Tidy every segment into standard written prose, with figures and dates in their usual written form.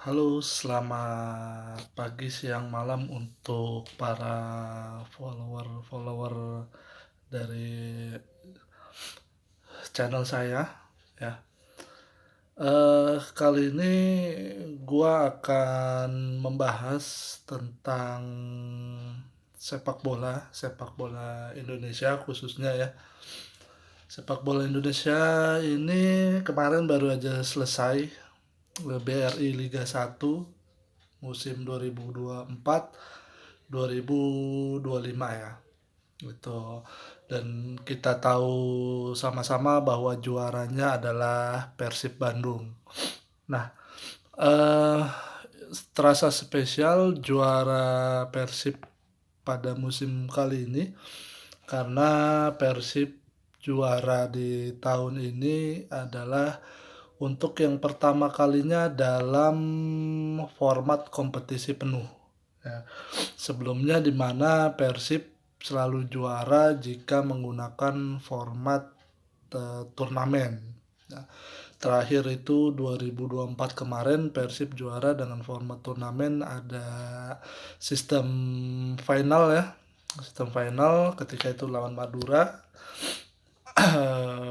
Halo, selamat pagi, siang, malam untuk para follower-follower dari channel saya ya. Kali ini gua akan membahas tentang sepak bola Indonesia khususnya ya. Sepak bola Indonesia ini kemarin baru aja selesai BRI Liga 1 musim 2024-2025 ya. Gitu. Dan kita tahu sama-sama bahwa juaranya adalah Persib Bandung. Nah, eh terasa spesial juara Persib pada musim kali ini karena Persib juara di tahun ini adalah untuk yang pertama kalinya dalam format kompetisi penuh ya. Sebelumnya di mana Persib selalu juara jika menggunakan format turnamen. Nah, terakhir itu 2024 kemarin Persib juara dengan format turnamen, ada sistem final ya. Sistem final ketika itu lawan Madura.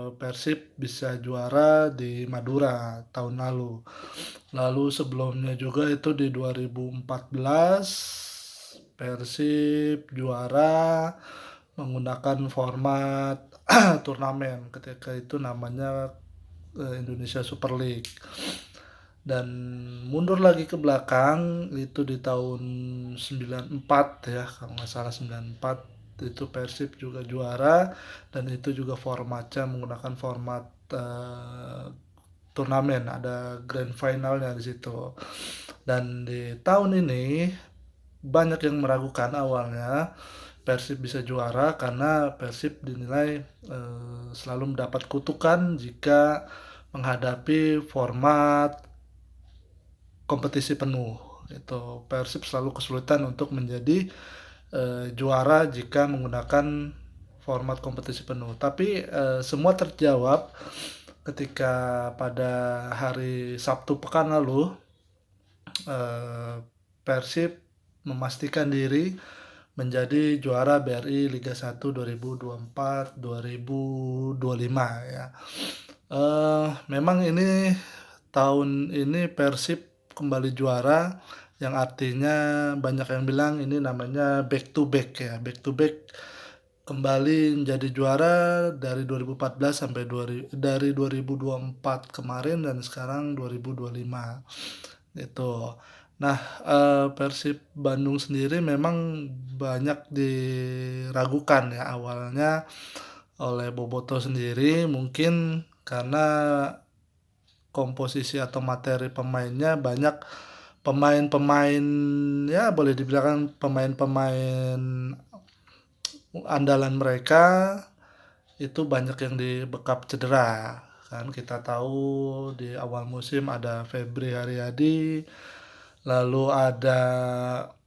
Persib bisa juara di Madura tahun lalu. Lalu sebelumnya juga itu di 2014 Persib juara menggunakan format turnamen, ketika itu namanya Indonesia Super League. Dan mundur lagi ke belakang itu di tahun 94 ya, kalau nggak salah 94 itu Persib juga juara, dan itu juga formatnya menggunakan format turnamen, ada grand finalnya di situ. Dan di tahun ini banyak yang meragukan awalnya Persib bisa juara karena Persib dinilai selalu mendapat kutukan jika menghadapi format kompetisi penuh. Itu Persib selalu kesulitan untuk menjadi juara jika menggunakan format kompetisi penuh. Tapi semua terjawab ketika pada hari Sabtu pekan lalu Persib memastikan diri menjadi juara BRI Liga 1 2024-2025 ya. Memang ini tahun ini Persib kembali juara, yang artinya banyak yang bilang ini namanya back to back ya, back to back kembali menjadi juara dari 2014 sampai dari 2024 kemarin dan sekarang 2025 gitu. Nah, Persib Bandung sendiri memang banyak diragukan ya awalnya oleh Boboto sendiri, mungkin karena komposisi atau materi pemainnya banyak pemain-pemain, ya boleh dibilang pemain-pemain andalan mereka itu banyak yang dibekap cedera. Kan kita tahu di awal musim ada Febri Haryadi, lalu ada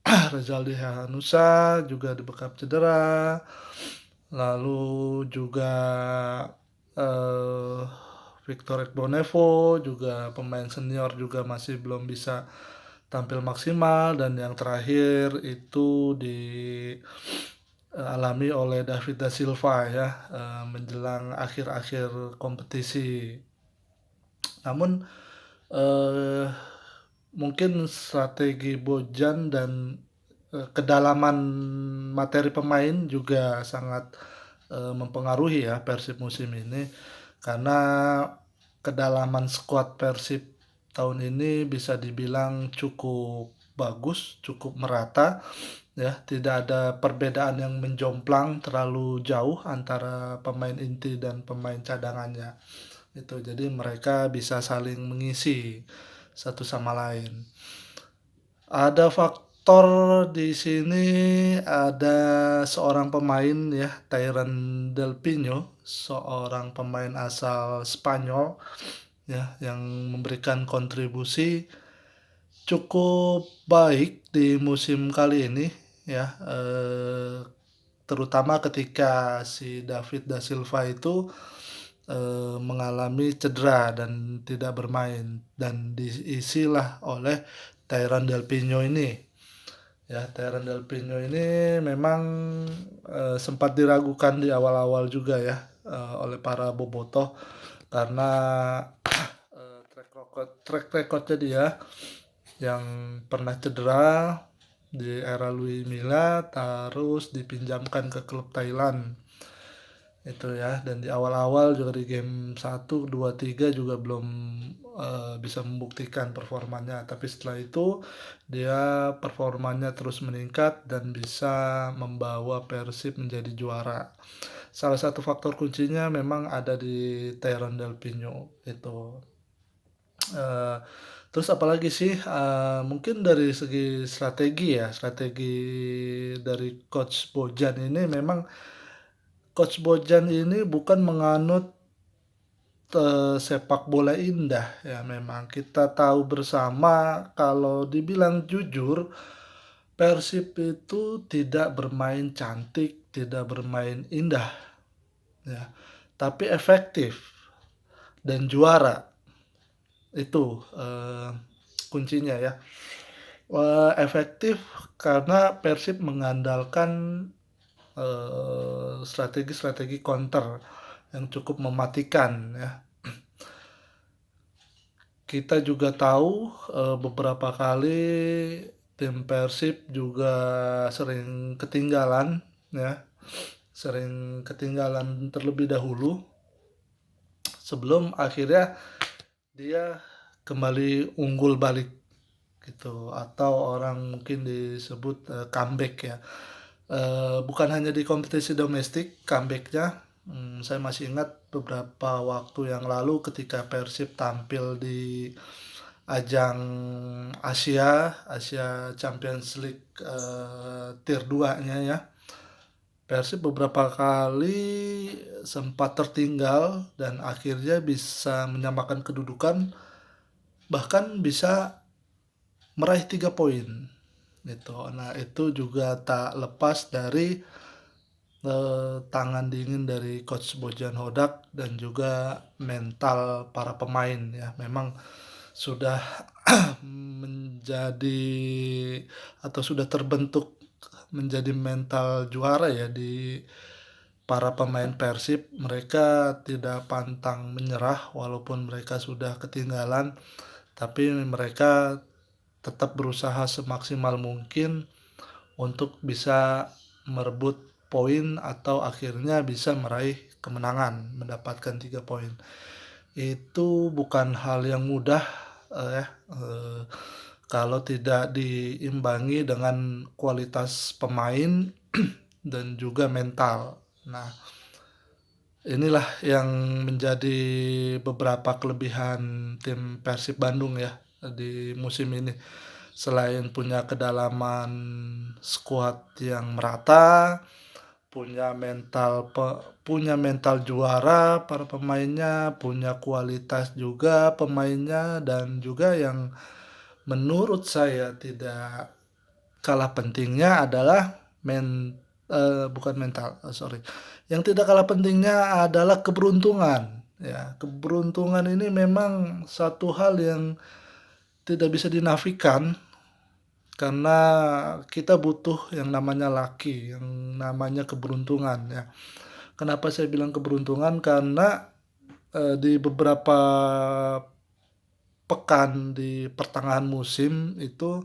Rezaldi Hanusa juga dibekap cedera, lalu juga eh, Victor Ekbonevo juga pemain senior juga masih belum bisa tampil maksimal, dan yang terakhir itu dialami oleh David da Silva ya, menjelang akhir-akhir kompetisi. Namun eh, mungkin strategi Bojan dan kedalaman materi pemain juga sangat mempengaruhi ya Persib musim ini, karena kedalaman skuad Persib tahun ini bisa dibilang cukup bagus, cukup merata ya, tidak ada perbedaan yang menjomplang terlalu jauh antara pemain inti dan pemain cadangannya. Itu jadi mereka bisa saling mengisi satu sama lain. Ada faktor di sini, ada seorang pemain ya, Tyran Del Pino, seorang pemain asal Spanyol ya, yang memberikan kontribusi cukup baik di musim kali ini ya, terutama ketika si David da Silva itu mengalami cedera dan tidak bermain dan diisilah oleh Tyrann Delpino ini. Ya, Tyrann Delpino ini memang, sempat diragukan di awal-awal juga ya, oleh para bobotoh karena, track record dia yang pernah cedera di era Louis Milla, terus dipinjamkan ke klub Thailand. Itu ya, dan di awal-awal juga di game 1, 2, 3 juga belum, bisa membuktikan performanya, tapi setelah itu dia performanya terus meningkat dan bisa membawa Persib menjadi juara. Salah satu faktor kuncinya memang ada di Tyrann Delpino itu. Eee, Terus apalagi sih, mungkin dari segi strategi ya, strategi dari coach Bojan ini memang coach Bojan ini bukan menganut, sepak bola indah ya memang. Kita tahu bersama kalau dibilang jujur, Persib itu tidak bermain cantik, tidak bermain indah ya, tapi efektif dan juara. Itu, kuncinya ya. Efektif karena Persib mengandalkan, strategi-strategi counter yang cukup mematikan ya. Kita juga tahu, beberapa kali tim Persib juga sering ketinggalan ya, sering ketinggalan terlebih dahulu sebelum akhirnya dia kembali unggul balik gitu, atau orang mungkin disebut, comeback ya. Bukan hanya di kompetisi domestik comeback-nya, saya masih ingat beberapa waktu yang lalu ketika Persib tampil di ajang Asia Champions League, tier 2-nya ya. Persib beberapa kali sempat tertinggal dan akhirnya bisa menyamakan kedudukan, bahkan bisa meraih 3 poin gitu. Nah, itu juga tak lepas dari, tangan dingin dari coach Bojan Hodak dan juga mental para pemain ya. Memang sudah menjadi atau sudah terbentuk menjadi mental juara ya di para pemain Persib. Mereka tidak pantang menyerah walaupun mereka sudah ketinggalan, tapi mereka tetap berusaha semaksimal mungkin untuk bisa merebut poin atau akhirnya bisa meraih kemenangan, mendapatkan 3 poin. Itu bukan hal yang mudah, ya, kalau tidak diimbangi dengan kualitas pemain dan juga mental. Nah, inilah yang menjadi beberapa kelebihan tim Persib Bandung ya di musim ini. Selain punya kedalaman skuad yang merata, punya mental juara para pemainnya, punya kualitas juga pemainnya, dan juga yang menurut saya tidak kalah pentingnya adalah bukan mental, sorry, yang tidak kalah pentingnya adalah keberuntungan, ya. Keberuntungan ini memang satu hal yang tidak bisa dinafikan karena kita butuh yang namanya lucky, yang namanya keberuntungan, ya. Kenapa saya bilang keberuntungan? Karena, di beberapa pekan di pertengahan musim itu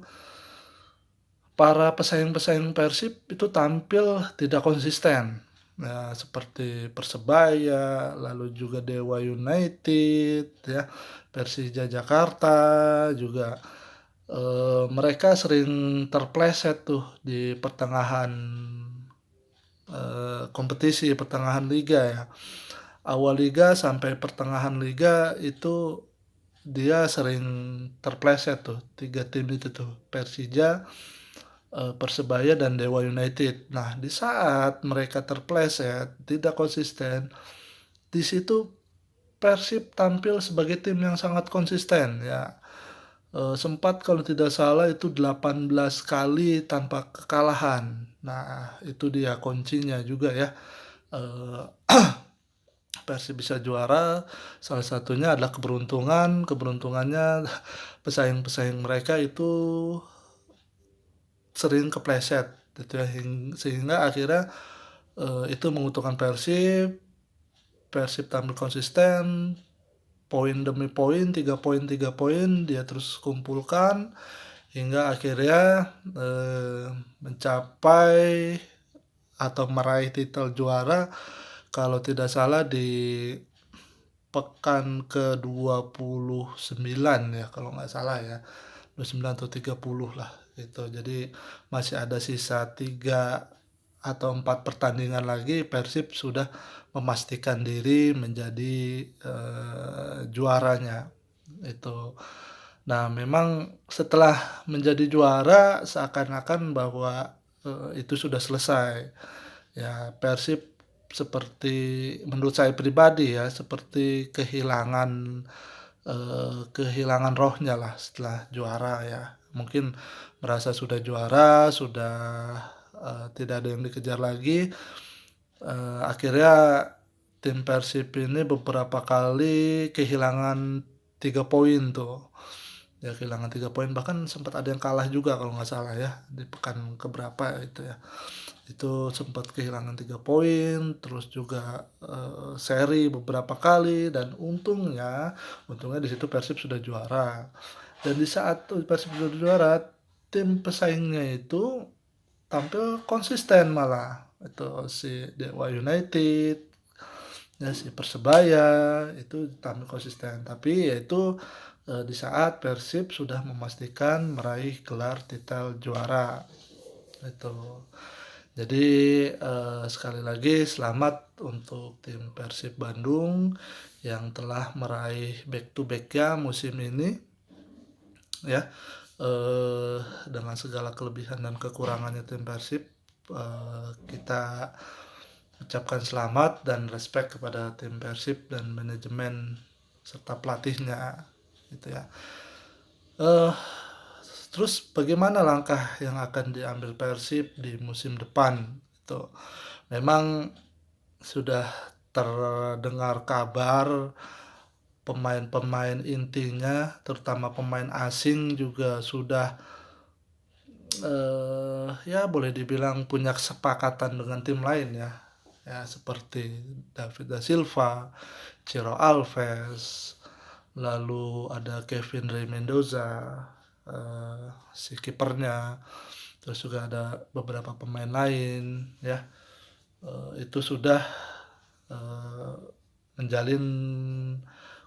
para pesaing-pesaing Persib itu tampil tidak konsisten. Ya, seperti Persebaya, lalu juga Dewa United ya, Persija Jakarta juga, mereka sering terpleset tuh di pertengahan, kompetisi, pertengahan liga ya. Awal liga sampai pertengahan liga itu dia sering terpleset tuh, 3 tim itu tuh, Persija, Persebaya dan Dewa United. Nah, di saat mereka terpleset, tidak konsisten, di situ Persib tampil sebagai tim yang sangat konsisten ya. Sempat kalau tidak salah itu 18 kali tanpa kekalahan. Nah, itu dia kuncinya juga ya. Eee, Persib bisa juara salah satunya adalah keberuntungan, keberuntungannya pesaing-pesaing mereka itu sering kepleset gitu ya, sehingga akhirnya, itu menguntungkan Persib. Persib tampil konsisten, poin demi tiga poin dia terus kumpulkan hingga akhirnya, mencapai atau meraih titel juara kalau tidak salah di pekan ke-29 ya kalau nggak salah ya, 29 atau 30 lah gitu. Jadi masih ada sisa 3 atau 4 pertandingan lagi Persib sudah memastikan diri menjadi, juaranya, itu. Nah memang setelah menjadi juara seakan-akan bahwa, itu sudah selesai. Ya Persib seperti menurut saya pribadi ya, seperti kehilangan rohnya lah setelah juara ya. Mungkin merasa sudah juara, sudah, tidak ada yang dikejar lagi, akhirnya tim Persib ini beberapa kali kehilangan 3 poin tuh. Ya kehilangan 3 poin, bahkan sempat ada yang kalah juga kalau nggak salah ya, di pekan keberapa itu ya. Itu sempat kehilangan 3 poin, terus juga, seri beberapa kali dan untungnya di situ Persib sudah juara. Dan di saat Persib sudah juara, tim pesaingnya itu tampil konsisten malah, itu si Dewa United, ya si Persebaya, itu tampil konsisten. Tapi yaitu, di saat Persib sudah memastikan meraih gelar titel juara, itu. Jadi, sekali lagi selamat untuk tim Persib Bandung yang telah meraih back to back-nya musim ini ya, dengan segala kelebihan dan kekurangannya tim Persib, kita ucapkan selamat dan respect kepada tim Persib dan manajemen serta pelatihnya, gitu ya. Eee, Terus bagaimana langkah yang akan diambil Persib di musim depan? Itu memang sudah terdengar kabar pemain-pemain intinya, terutama pemain asing juga sudah, ya boleh dibilang punya kesepakatan dengan tim lain ya. Ya seperti David da Silva, Ciro Alves, lalu ada Kevin Rey Mendoza, si kipernya, terus juga ada beberapa pemain lain ya, itu sudah, eee, menjalin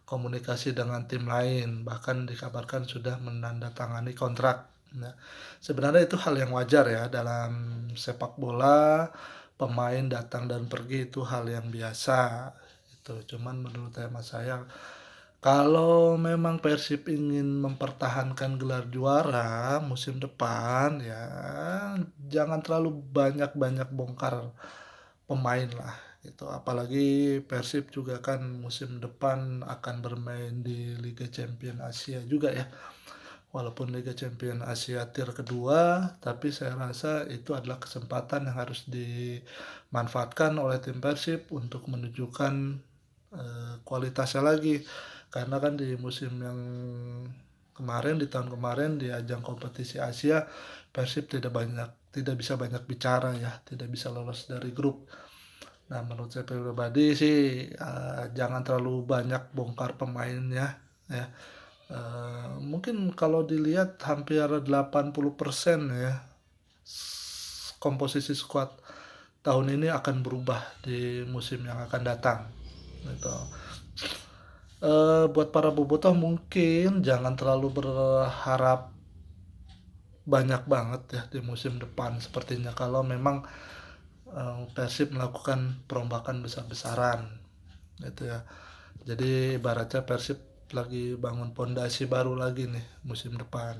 komunikasi dengan tim lain, bahkan dikabarkan sudah menandatangani kontrak. Nah, sebenarnya itu hal yang wajar ya dalam sepak bola, pemain datang dan pergi itu hal yang biasa, itu. Cuman menurut hemat saya, kalau memang Persib ingin mempertahankan gelar juara musim depan, ya jangan terlalu banyak-banyak bongkar pemain lah gitu. Apalagi Persib juga kan musim depan akan bermain di Liga Champions Asia juga ya. Walaupun Liga Champions Asia tier kedua, tapi saya rasa itu adalah kesempatan yang harus dimanfaatkan oleh tim Persib untuk menunjukkan, kualitasnya lagi. Karena kan di musim yang kemarin, di tahun kemarin di ajang kompetisi Asia, Persib tidak bisa banyak bicara ya, tidak bisa lolos dari grup. Nah, menurut saya pribadi sih, jangan terlalu banyak bongkar pemainnya ya. Mungkin kalau dilihat hampir 80% ya, komposisi skuad tahun ini akan berubah di musim yang akan datang, gitu. Buat para bobotoh mungkin jangan terlalu berharap banyak banget ya di musim depan sepertinya kalau memang, Persib melakukan perombakan besar-besaran, gitu ya. Jadi ibaratnya Persib lagi bangun pondasi baru lagi nih musim depan.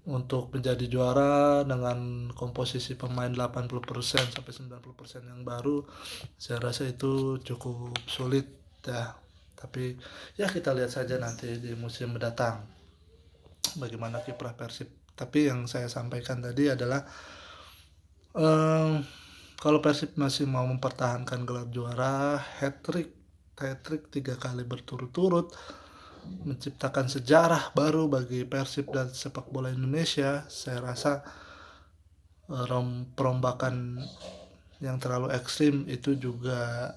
Untuk menjadi juara dengan komposisi pemain 80% sampai 90% yang baru, saya rasa itu cukup sulit ya. Tapi ya kita lihat saja nanti di musim mendatang bagaimana kiprah Persib. Tapi yang saya sampaikan tadi adalah, eee, kalau Persib masih mau mempertahankan gelar juara, hat-trick 3 kali berturut-turut, menciptakan sejarah baru bagi Persib dan sepak bola Indonesia, saya rasa perombakan yang terlalu ekstrim itu juga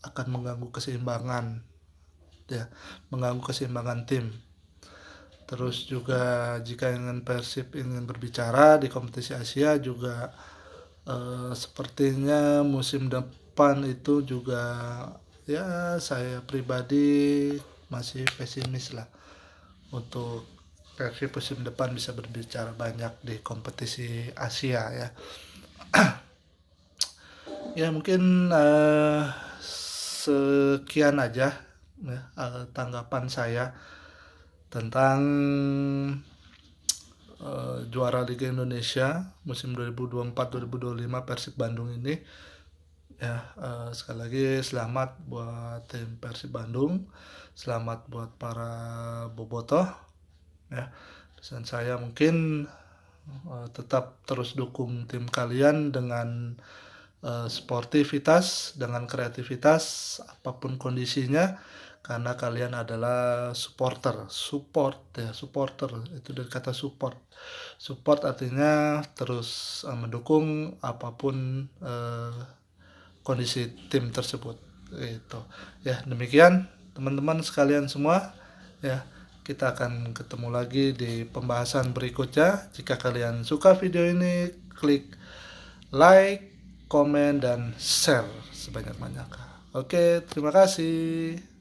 akan mengganggu keseimbangan, ya, mengganggu keseimbangan tim. Terus juga jika Persib ingin berbicara di kompetisi Asia juga sepertinya musim depan itu juga, ya, saya pribadi masih pesimis lah untuk Persib musim depan bisa berbicara banyak di kompetisi Asia, ya. Ya mungkin sekian aja, ya, tanggapan saya tentang juara Liga Indonesia musim 2024-2025 Persib Bandung ini, ya. Sekali lagi selamat buat tim Persib Bandung, selamat buat para bobotoh, ya. Dan saya mungkin tetap terus dukung tim kalian dengan sportivitas, dengan kreativitas, apapun kondisinya, karena kalian adalah supporter itu dari kata support artinya terus mendukung apapun kondisi tim tersebut, itu, ya. Demikian teman-teman sekalian semua, ya. Kita akan ketemu lagi di pembahasan berikutnya. Jika kalian suka video ini, klik like, komen, dan share sebanyak-banyaknya. Oke, terima kasih.